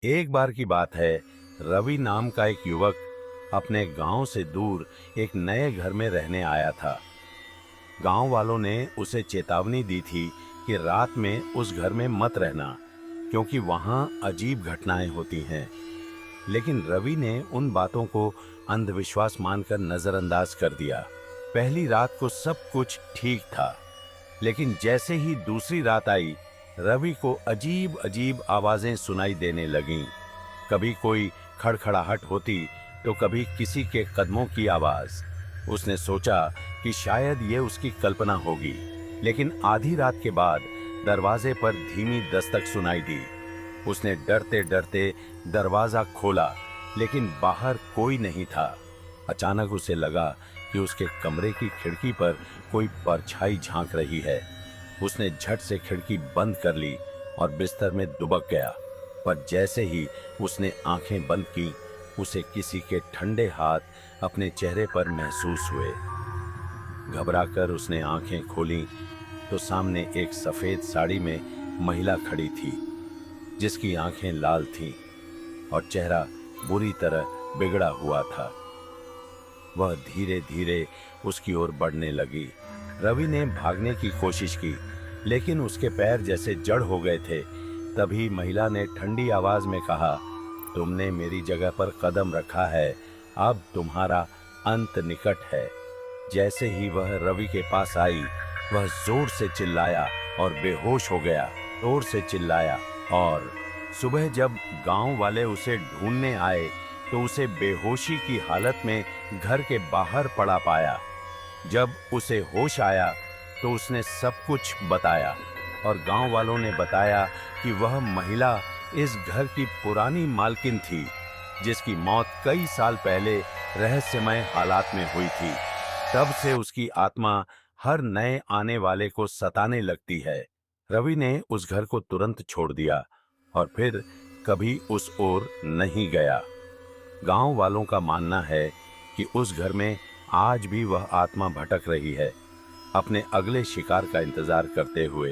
एक बार की बात है, रवि नाम का एक युवक अपने गांव से दूर एक नए घर में रहने आया था। गांव वालों ने उसे चेतावनी दी थी कि रात में उस घर में मत रहना, क्योंकि वहां अजीब घटनाएं होती हैं। लेकिन रवि ने उन बातों को अंधविश्वास मानकर नजरअंदाज कर दिया। पहली रात को सब कुछ ठीक था, लेकिन जैसे ही दूसरी रात आई, रवि को अजीब अजीब आवाजें सुनाई देने लगीं। कभी कोई खड़खड़ाहट होती, तो कभी किसी के कदमों की आवाज। उसने सोचा कि शायद ये उसकी कल्पना होगी, लेकिन आधी रात के बाद दरवाजे पर धीमी दस्तक सुनाई दी। उसने डरते डरते दरवाजा खोला, लेकिन बाहर कोई नहीं था। अचानक उसे लगा कि उसके कमरे की खिड़की पर कोई परछाई झांक रही है। उसने झट से खिड़की बंद कर ली और बिस्तर में दुबक गया। पर जैसे ही उसने आंखें बंद की, उसे किसी के ठंडे हाथ अपने चेहरे पर महसूस हुए। घबराकर उसने आंखें खोलीं, तो सामने एक सफेद साड़ी में महिला खड़ी थी, जिसकी आंखें लाल थीं और चेहरा बुरी तरह बिगड़ा हुआ था। वह धीरे धीरे उसकी ओर बढ़ने लगी। रवि ने भागने की कोशिश की, लेकिन उसके पैर जैसे जड़ हो गए थे। तभी महिला ने ठंडी आवाज में कहा, तुमने मेरी जगह पर कदम रखा है, अब तुम्हारा अंत निकट है। जैसे ही वह रवि के पास आई, वह जोर से चिल्लाया और बेहोश हो गया। जोर से चिल्लाया, और सुबह जब गांव वाले उसे ढूंढने आए, तो उसे बेहोशी की हालत में घर के बाहर पड़ा पाया। जब उसे होश आया, तो उसने सब कुछ बताया, और गांव वालों ने बताया कि वह महिला इस घर की पुरानी मालकिन थी, जिसकी मौत कई साल पहले रहस्यमय हालात में हुई थी। तब से उसकी आत्मा हर नए आने वाले को सताने लगती है। रवि ने उस घर को तुरंत छोड़ दिया और फिर कभी उस ओर नहीं गया। गांव वालों का मानना है कि उस घर में आज भी वह आत्मा भटक रही है, अपने अगले शिकार का इंतजार करते हुए।